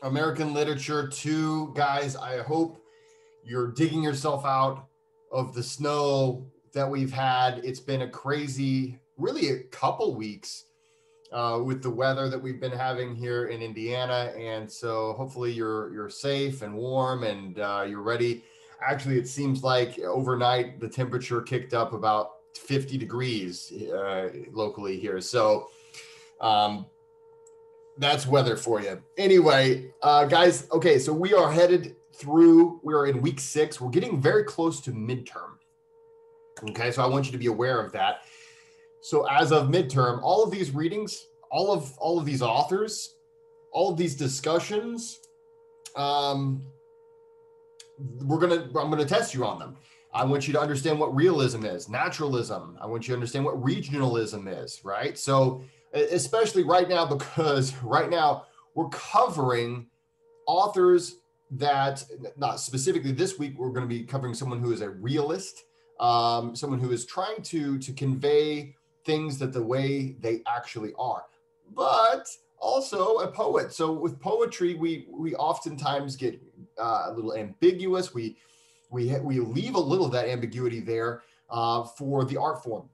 American Literature 2. Guys, I hope you're digging yourself out of the snow that we've had. It's been a crazy, really a couple weeks with the weather that we've been having here in Indiana. And so hopefully you're safe and warm and you're ready. Actually, it seems like overnight the temperature kicked up about 50 degrees locally here. So that's weather for you. Anyway, guys, okay, so we are in week 6. We're getting very close to midterm. Okay, so I want you to be aware of that. So as of midterm, all of these readings, all of these authors, all of these discussions, I'm gonna test you on them. I want you to understand what realism is, naturalism. I want you to understand what regionalism is, right? So especially right now, because right now we're covering authors that, not specifically this week, we're going to be covering someone who is a realist, someone who is trying to convey things that the way they actually are, but also a poet. So with poetry, we oftentimes get a little ambiguous. We leave a little of that ambiguity there for the art form.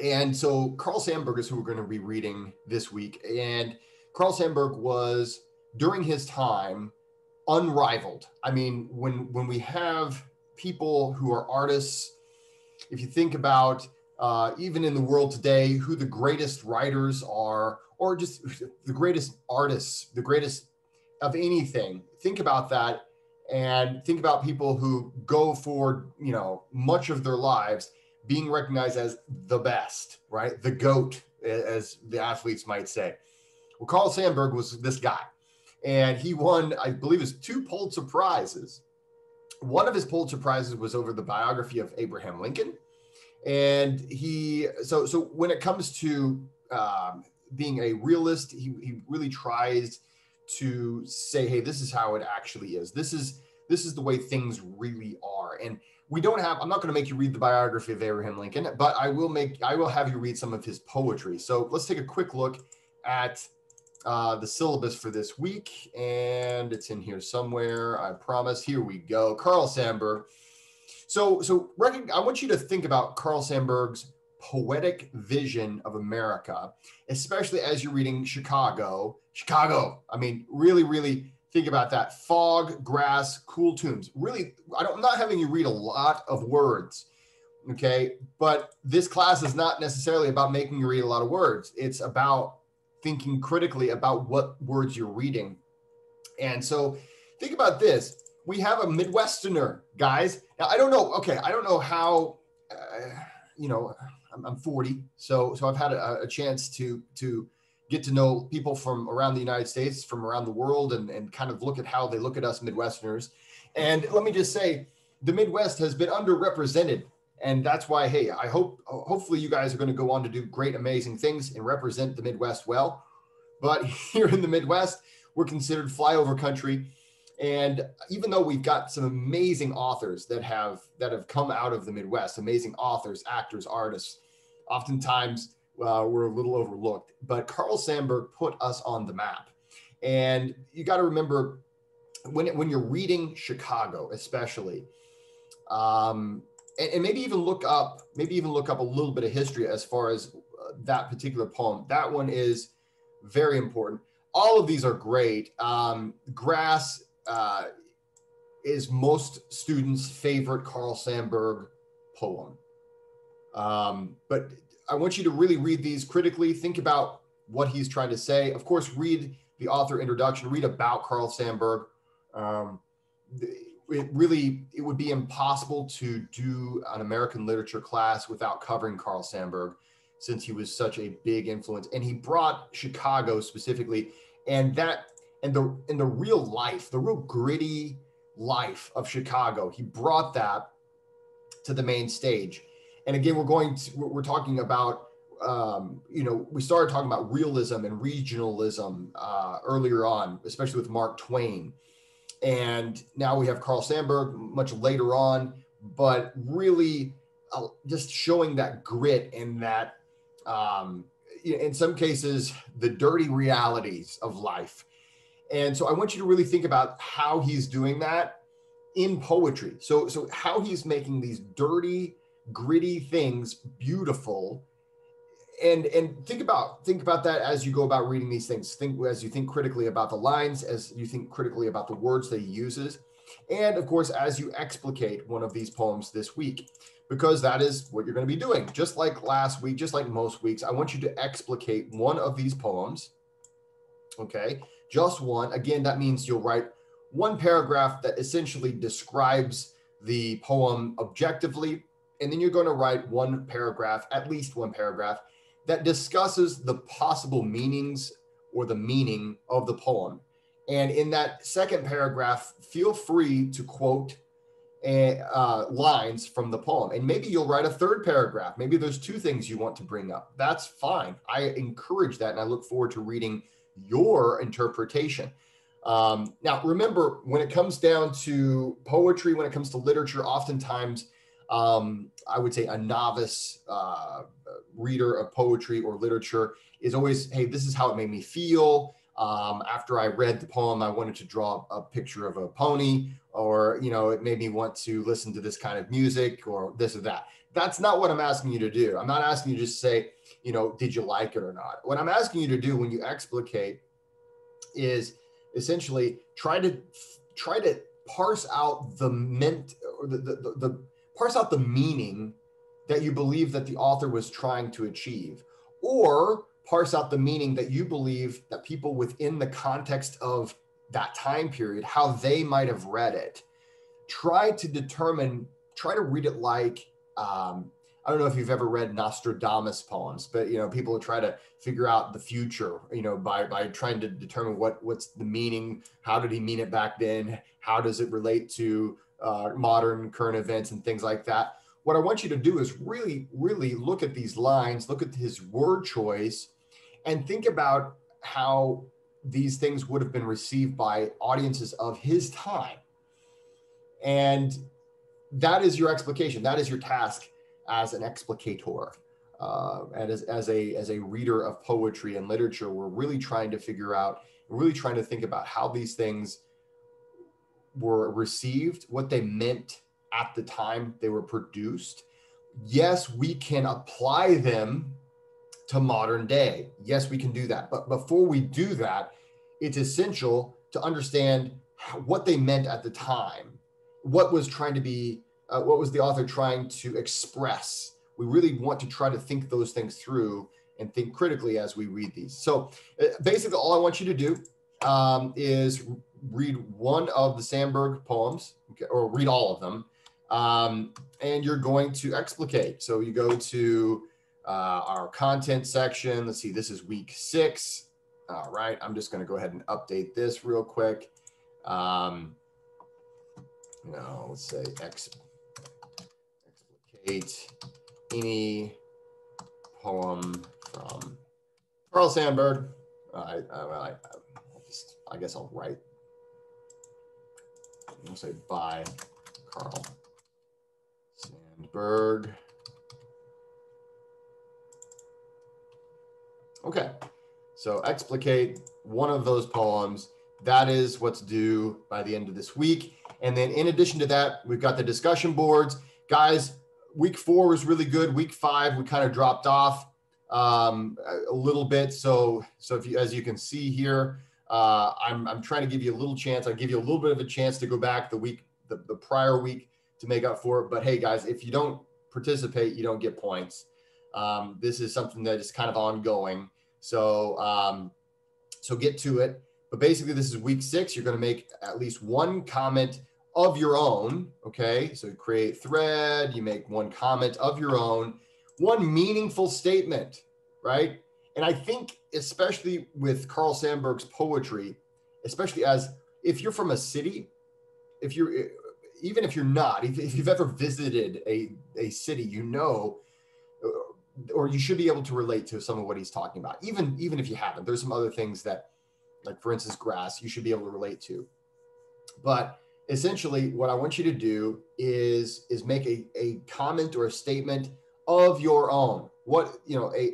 And so Carl Sandburg is who we're going to be reading this week. And Carl Sandburg was, during his time, unrivaled. I mean, when we have people who are artists, if you think about even in the world today, who the greatest writers are, or just the greatest artists, the greatest of anything, think about that and think about people who go for, much of their lives being recognized as the best, right? The GOAT, as the athletes might say. Well, Carl Sandburg was this guy, and he won, I believe, his 2 Pulitzer Prizes. One of his Pulitzer Prizes was over the biography of Abraham Lincoln. And so when it comes to being a realist, he really tries to say, hey, this is how it actually is. This is the way things really are. And I'm not going to make you read the biography of Abraham Lincoln, but I will have you read some of his poetry. So let's take a quick look at the syllabus for this week. And it's in here somewhere, I promise. Here we go. Carl Sandburg. So I want you to think about Carl Sandburg's poetic vision of America, especially as you're reading Chicago. I mean, really, really think about that. Fog, grass, cool tunes. Really, I'm not having you read a lot of words, okay? But this class is not necessarily about making you read a lot of words. It's about thinking critically about what words you're reading. And so think about this. We have a Midwesterner, guys. Now, I don't know how, I'm 40, so I've had a chance to get to know people from around the United States, from around the world, and kind of look at how they look at us Midwesterners. And let me just say, the Midwest has been underrepresented. And that's why, hey, hopefully you guys are going to go on to do great, amazing things and represent the Midwest well. But here in the Midwest, we're considered flyover country. And even though we've got some amazing authors that have come out of the Midwest, amazing authors, actors, artists, oftentimes we're a little overlooked. But Carl Sandburg put us on the map. And you got to remember, when you're reading Chicago, especially, and maybe even look up a little bit of history as far as that particular poem. That one is very important. All of these are great. Grass is most students' favorite Carl Sandburg poem. But I want you to really read these critically. Think about what he's trying to say. Of course, read the author introduction, read about Carl Sandburg. It would be impossible to do an American literature class without covering Carl Sandburg, since he was such a big influence. And he brought Chicago specifically, and the real life, the real gritty life of Chicago, he brought that to the main stage. And again, we're talking about, we started talking about realism and regionalism earlier on, especially with Mark Twain. And now we have Carl Sandburg much later on, but really just showing that grit and that, in some cases, the dirty realities of life. And so I want you to really think about how he's doing that in poetry. So how he's making these dirty, gritty things beautiful. And think about that as you go about reading these things. As you think critically about the lines, as you think critically about the words that he uses, and of course, as you explicate one of these poems this week, because that is what you're going to be doing. Just like last week, just like most weeks, I want you to explicate one of these poems. Okay, just one. Again, that means you'll write one paragraph that essentially describes the poem objectively, and then you're going to write one paragraph, at least one paragraph, that discusses the possible meanings or the meaning of the poem. And in that second paragraph, feel free to quote lines from the poem. And maybe you'll write a third paragraph. Maybe there's two things you want to bring up. That's fine. I encourage that, and I look forward to reading your interpretation. Now, remember, when it comes down to poetry, when it comes to literature, oftentimes I would say a novice reader of poetry or literature is always, hey, this is how it made me feel. After I read the poem, I wanted to draw a picture of a pony, or, it made me want to listen to this kind of music or this or that. That's not what I'm asking you to do. I'm not asking you to just say, did you like it or not? What I'm asking you to do when you explicate is essentially try to parse out the parse out the meaning that you believe that the author was trying to achieve, or parse out the meaning that you believe that people within the context of that time period, how they might have read it. Try to read it like, I don't know if you've ever read Nostradamus poems, but people try to figure out the future, by trying to determine what's the meaning, how did he mean it back then, how does it relate to modern current events and things like that. What I want you to do is really, really look at these lines, look at his word choice, and think about how these things would have been received by audiences of his time. And that is your explication. That is your task as an explicator. And as a reader of poetry and literature, we're really trying to figure out, really trying to think about how these things were received, what they meant at the time they were produced. Yes, we can apply them to modern day. Yes, we can do that. But before we do that, it's essential to understand what they meant at the time. What was the author trying to express? We really want to try to think those things through and think critically as we read these. So basically all I want you to do is read one of the Sandburg poems, okay, or read all of them. And you're going to explicate. So you go to our content section. Let's see, this is week 6. All right, I'm just going to go ahead and update this real quick. Let's say explicate any poem from Carl Sandburg. I guess I'll write. I'll say by Carl Sandburg. Okay, so explicate one of those poems. That is what's due by the end of this week. And then in addition to that, we've got the discussion boards. Guys, week 4 was really good. Week 5, we kind of dropped off a little bit. So if you, as you can see here, I'm trying to give you a little chance. I give you a little bit of a chance to go back the prior week to make up for it. But hey, guys, if you don't participate, you don't get points. This is something that is kind of ongoing. So get to it. But basically, this is week 6. You're going to make at least one comment of your own. Okay, so you create thread. You make one comment of your own, one meaningful statement, right? And I think, especially with Carl Sandburg's poetry, especially as if you're from a city, even if you're not, if you've ever visited a city, or you should be able to relate to some of what he's talking about. Even if you haven't, there's some other things that, like for instance, grass, you should be able to relate to. But essentially what I want you to do is make a comment or a statement of your own,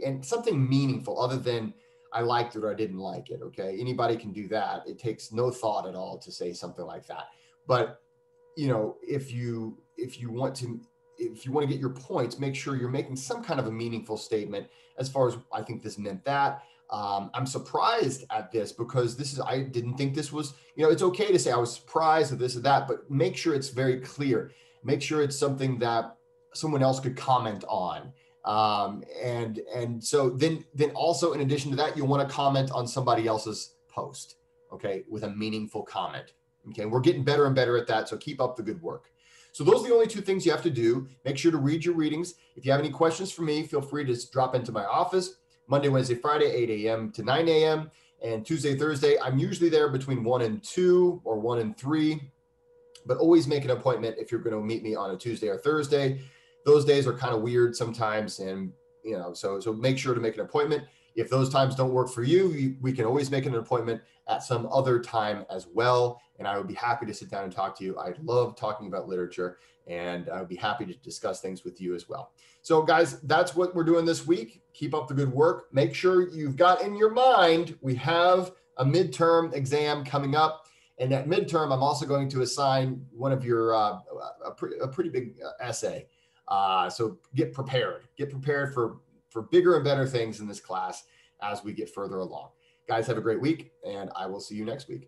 and something meaningful other than I liked it or I didn't like it. Okay. Anybody can do that. It takes no thought at all to say something like that. But, you know, if you want to, get your points, make sure you're making some kind of a meaningful statement as far as, I think this meant that. I'm surprised at this because I didn't think this was, you know, it's okay to say I was surprised at this or that, but make sure it's very clear. Make sure it's something that someone else could comment on. And so then also, in addition to that, you'll want to comment on somebody else's post, okay, with a meaningful comment. Okay, we're getting better and better at that, so keep up the good work. So those are the only two things you have to do. Make sure to read your readings. If you have any questions for me, feel free to drop into my office Monday, Wednesday, Friday, 8 a.m. to 9 a.m. And Tuesday, Thursday, I'm usually there between 1 and 2 or 1 and 3, but always make an appointment if you're going to meet me on a Tuesday or Thursday. Those days are kind of weird sometimes. And, you know, so make sure to make an appointment. If those times don't work for you, we can always make an appointment at some other time as well. And I would be happy to sit down and talk to you. I love talking about literature, and I would be happy to discuss things with you as well. So guys, that's what we're doing this week. Keep up the good work. Make sure you've got in your mind, we have a midterm exam coming up. And that midterm, I'm also going to assign one of your, a pretty big essay. So get prepared for bigger and better things in this class as we get further along. Guys, have a great week, and I will see you next week.